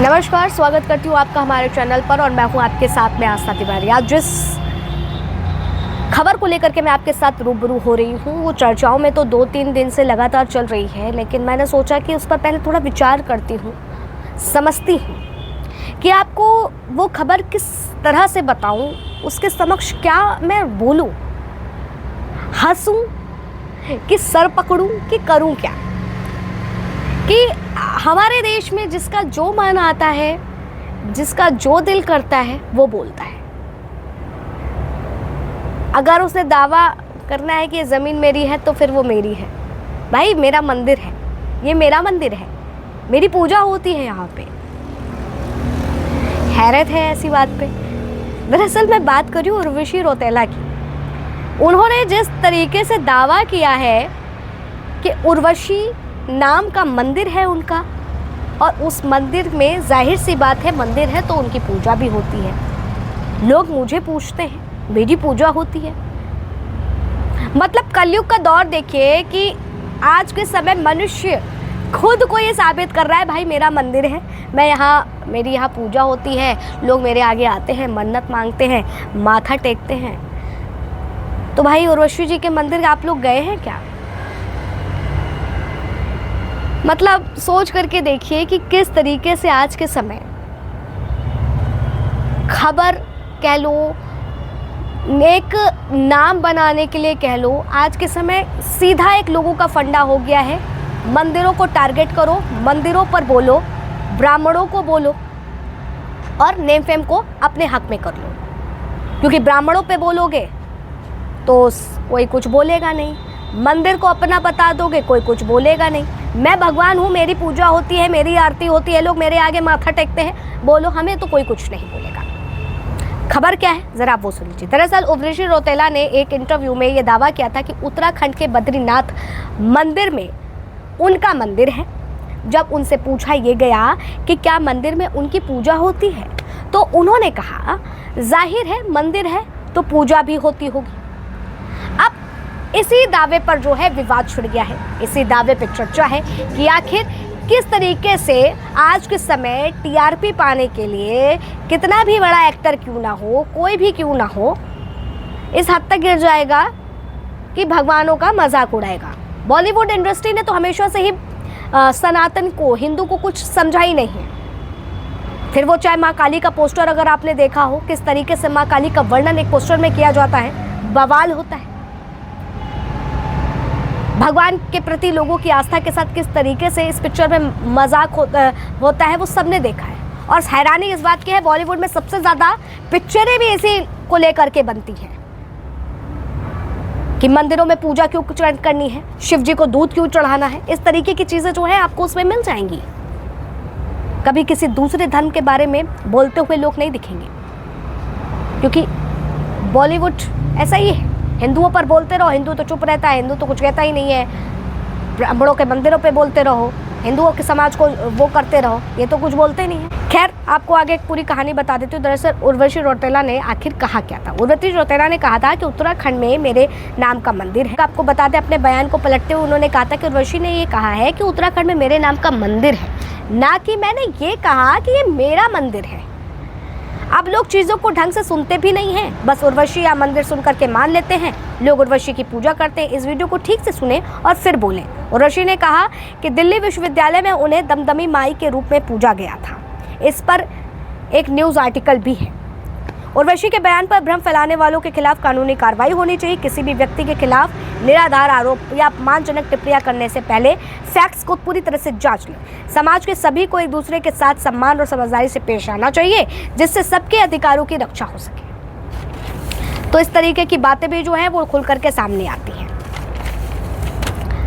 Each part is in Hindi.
नमस्कार, स्वागत करती हूँ आपका हमारे चैनल पर और मैं हूँ आपके साथ में आस्था तिवारी। आज जिस खबर को लेकर के मैं आपके साथ रूबरू हो रही हूँ वो चर्चाओं में तो 2-3 दिन से लगातार चल रही है, लेकिन मैंने सोचा कि उस पर पहले थोड़ा विचार करती हूँ, समझती हूँ कि आपको वो खबर किस तरह से बताऊँ, उसके समक्ष क्या मैं बोलूँ, हंसूँ कि सर पकड़ूँ कि करूँ क्या। कि हमारे देश में जिसका जो मन आता है, जिसका जो दिल करता है वो बोलता है। अगर उसे दावा करना है कि ये ज़मीन मेरी है तो फिर वो मेरी है। भाई मेरा मंदिर है, ये मेरा मंदिर है, मेरी पूजा होती है यहाँ पे। हैरत है ऐसी बात पे। दरअसल मैं बात कर रही हूँ उर्वशी रौतेला की। उन्होंने जिस तरीके से दावा किया है कि उर्वशी नाम का मंदिर है उनका, और उस मंदिर में जाहिर सी बात है मंदिर है तो उनकी पूजा भी होती है। लोग मुझे पूछते हैं, मेरी पूजा होती है। मतलब कलयुग का दौर देखिए कि आज के समय मनुष्य खुद को ये साबित कर रहा है, भाई मेरा मंदिर है, मैं यहाँ, मेरी यहाँ पूजा होती है, लोग मेरे आगे आते हैं, मन्नत मांगते हैं, माथा टेकते हैं। तो भाई उर्वशी जी के मंदिर आप लोग गए हैं क्या? मतलब सोच करके देखिए कि किस तरीके से आज के समय खबर कह लो, एक नाम बनाने के लिए कह लो, आज के समय सीधा एक लोगों का फंडा हो गया है। मंदिरों को टारगेट करो, मंदिरों पर बोलो, ब्राह्मणों को बोलो और नेम फेम को अपने हक में कर लो, क्योंकि ब्राह्मणों पे बोलोगे तो कोई कुछ बोलेगा नहीं, मंदिर को अपना बता दोगे कोई कुछ बोलेगा नहीं। मैं भगवान हूँ, मेरी पूजा होती है, मेरी आरती होती है, लोग मेरे आगे माथा टेकते हैं, बोलो हमें तो कोई कुछ नहीं बोलेगा। खबर क्या है जरा आप वो सुन लीजिए। दरअसल उर्वशी रौतेला ने एक इंटरव्यू में ये दावा किया था कि उत्तराखंड के बद्रीनाथ मंदिर में उनका मंदिर है। जब उनसे पूछा ये गया कि क्या मंदिर में उनकी पूजा होती है, तो उन्होंने कहा जाहिर है मंदिर है तो पूजा भी होती होगी। अब इसी दावे पर जो है विवाद छिड़ गया है, इसी दावे पे चर्चा है कि आखिर किस तरीके से आज के समय टीआरपी पाने के लिए कितना भी बड़ा एक्टर क्यों ना हो, कोई भी क्यों ना हो, इस हद तक गिर जाएगा कि भगवानों का मजाक उड़ाएगा। बॉलीवुड इंडस्ट्री ने तो हमेशा से ही सनातन को, हिंदू को कुछ समझा ही नहीं है। फिर वो चाहे माँ काली का पोस्टर अगर आपने देखा हो, किस तरीके से माँ काली का वर्णन एक पोस्टर में किया जाता है, बवाल होता है। भगवान के प्रति लोगों की आस्था के साथ किस तरीके से इस पिक्चर में मजाक होता है वो सबने देखा है। और हैरानी इस बात की है, बॉलीवुड में सबसे ज़्यादा पिक्चरें भी इसी को लेकर के बनती हैं कि मंदिरों में पूजा क्यों करनी है, शिव जी को दूध क्यों चढ़ाना है। इस तरीके की चीज़ें जो है आपको उसमें मिल जाएंगी। कभी किसी दूसरे धर्म के बारे में बोलते हुए लोग नहीं दिखेंगे, क्योंकि बॉलीवुड ऐसा ही है। हिंदुओं पर बोलते रहो, हिंदू तो चुप रहता है, हिंदू तो कुछ कहता ही नहीं है। ब्राह्मणों के मंदिरों पे बोलते रहो, हिंदुओं के समाज को वो करते रहो, ये तो कुछ बोलते नहीं है। खैर आपको आगे एक पूरी कहानी बता देती हूँ। दरअसल उर्वशी रौतेला ने आखिर कहा क्या था। उर्वशी रौतेला ने कहा था कि उत्तराखंड में मेरे नाम का मंदिर है। आपको बता दें, अपने बयान को पलटते हुए उन्होंने कहा था कि उर्वशी ने ये कहा है कि उत्तराखंड में मेरे नाम का मंदिर है, ना कि मैंने ये कहा कि ये मेरा मंदिर है। अब लोग चीज़ों को ढंग से सुनते भी नहीं हैं, बस उर्वशी या मंदिर सुन करके मान लेते हैं। लोग उर्वशी की पूजा करते हैं। इस वीडियो को ठीक से सुने और फिर बोलें। उर्वशी ने कहा कि दिल्ली विश्वविद्यालय में उन्हें दमदमी माई के रूप में पूजा गया था। इस पर एक न्यूज़ आर्टिकल भी है। उर्वशी के बयान पर भ्रम फैलाने वालों के खिलाफ कानूनी कार्रवाई होनी चाहिए। किसी भी व्यक्ति के खिलाफ निराधार आरोप या अपमानजनक टिप्पणियां करने से पहले फैक्ट्स को पूरी तरह से जांच लें। समाज के सभी को एक दूसरे के साथ सम्मान और समझदारी से पेश आना चाहिए, जिससे सबके अधिकारों की रक्षा हो सके। तो इस तरीके की बातें भी जो हैं वो खुल करके सामने आती हैं।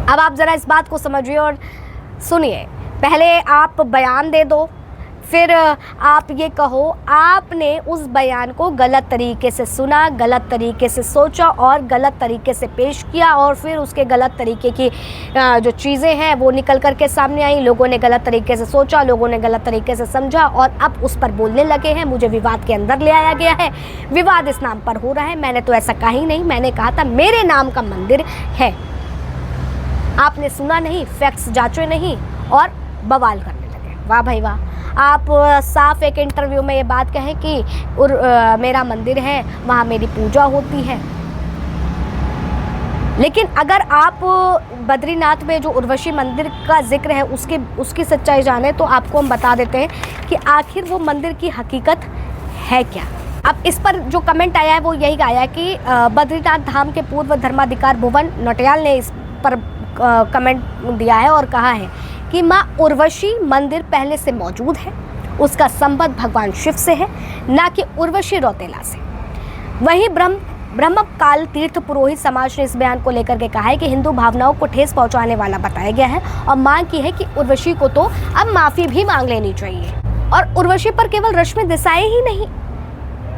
अब आप ज़रा इस बात को समझिए और सुनिए। पहले आप बयान दे दो, फिर आप ये कहो आपने उस बयान को गलत तरीके से सुना, गलत तरीके से सोचा और गलत तरीके से पेश किया, और फिर उसके गलत तरीके की जो चीज़ें हैं वो निकल कर के सामने आई। लोगों ने गलत तरीके से सोचा, लोगों ने गलत तरीके से समझा और अब उस पर बोलने लगे हैं। मुझे विवाद के अंदर ले आया गया है, विवाद इस नाम पर हो रहा है। मैंने तो ऐसा कहा ही नहीं, मैंने कहा था मेरे नाम का मंदिर है। आपने सुना नहीं, फैक्ट्स जांचे नहीं और बवाल करने लगे। वाह भाई वाह। आप साफ एक इंटरव्यू में ये बात कहें कि मेरा मंदिर है, वहाँ मेरी पूजा होती है। लेकिन अगर आप बद्रीनाथ में जो उर्वशी मंदिर का जिक्र है उसकी सच्चाई जाने, तो आपको हम बता देते हैं कि आखिर वो मंदिर की हकीकत है क्या। अब इस पर जो कमेंट आया है वो यही आया है कि बद्रीनाथ धाम के पूर्व धर्माधिकारी भुवन नौटियाल ने इस पर कमेंट दिया है और कहा है कि माँ उर्वशी मंदिर पहले से मौजूद है, उसका संबंध भगवान शिव से है, ना कि उर्वशी रौतेला से। वहीं ब्रह्मकाल तीर्थ पुरोहित समाज ने इस बयान को लेकर के कहा है कि हिंदू भावनाओं को ठेस पहुंचाने वाला बताया गया है और मांग की है कि उर्वशी को तो अब माफी भी मांग लेनी चाहिए। और उर्वशी पर केवल रश्मि देसाई ही नहीं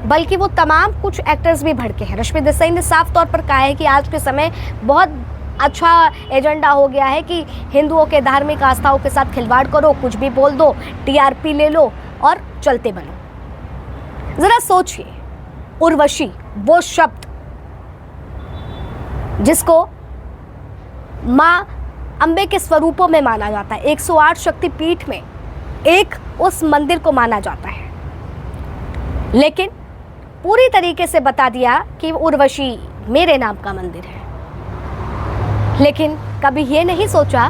बल्कि वो तमाम कुछ एक्टर्स भी भड़के हैं। रश्मि देसाई ने साफ तौर पर कहा है कि आज के समय बहुत अच्छा एजेंडा हो गया है कि हिंदुओं के धार्मिक आस्थाओं के साथ खिलवाड़ करो, कुछ भी बोल दो, टीआरपी ले लो और चलते बनो। जरा सोचिए, उर्वशी वो शब्द जिसको माँ अंबे के स्वरूपों में माना जाता है, 108 शक्तिपीठ में एक उस मंदिर को माना जाता है, लेकिन पूरी तरीके से बता दिया कि उर्वशी मेरे नाम का मंदिर है। लेकिन कभी ये नहीं सोचा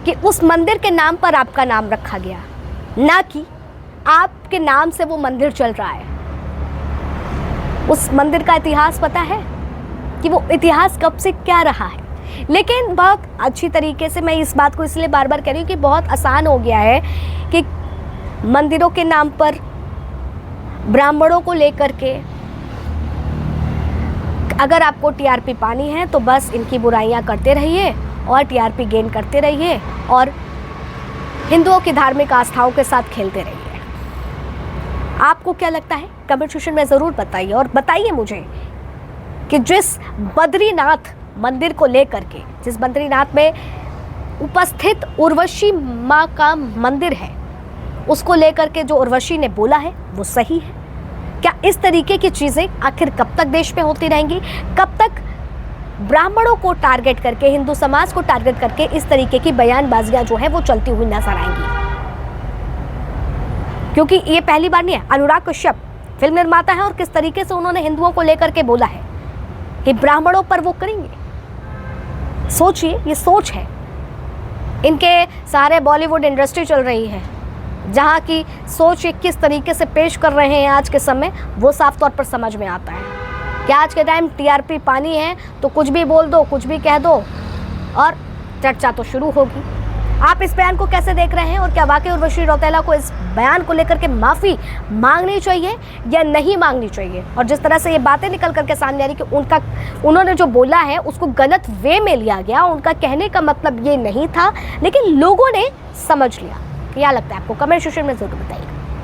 कि उस मंदिर के नाम पर आपका नाम रखा गया, ना कि आपके नाम से वो मंदिर चल रहा है। उस मंदिर का इतिहास पता है कि वो इतिहास कब से क्या रहा है। लेकिन बहुत अच्छी तरीके से, मैं इस बात को इसलिए बार बार कह रही हूँ कि बहुत आसान हो गया है कि मंदिरों के नाम पर ब्राह्मणों को लेकर के अगर आपको टीआरपी पानी है तो बस इनकी बुराइयां करते रहिए और टीआरपी गेन करते रहिए और हिंदुओं की धार्मिक आस्थाओं के साथ खेलते रहिए। आपको क्या लगता है कमेंट सेक्शन में ज़रूर बताइए और बताइए मुझे कि जिस बद्रीनाथ मंदिर को लेकर के, जिस बद्रीनाथ में उपस्थित उर्वशी माँ का मंदिर है, उसको लेकर के जो उर्वशी ने बोला है वो सही है क्या? इस तरीके की चीज़ें आखिर कब तक देश में होती रहेंगी? कब तक ब्राह्मणों को टारगेट करके, हिंदू समाज को टारगेट करके इस तरीके की बयानबाजियां जो है वो चलती हुई नजर आएंगी? क्योंकि ये पहली बार नहीं है। अनुराग कश्यप फिल्म निर्माता है और किस तरीके से उन्होंने हिंदुओं को लेकर के बोला है कि ब्राह्मणों पर वो करेंगे। सोचिए, ये सोच है। इनके सारे बॉलीवुड इंडस्ट्री चल रही है, जहाँ की सोच किस तरीके से पेश कर रहे हैं आज के समय, वो साफ तौर पर समझ में आता है कि आज के टाइम टीआरपी पानी है तो कुछ भी बोल दो, कुछ भी कह दो और चर्चा तो शुरू होगी। आप इस बयान को कैसे देख रहे हैं और क्या वाकई उर्वशी रौतेला को इस बयान को लेकर के माफ़ी मांगनी चाहिए या नहीं मांगनी चाहिए? और जिस तरह से ये बातें निकल करके सामने आ रही कि उन्होंने जो बोला है उसको गलत वे में लिया गया, उनका कहने का मतलब ये नहीं था, लेकिन लोगों ने समझ लिया। क्या लगता है आपको? कमेंट सेक्शन में जरूर बताइएगा।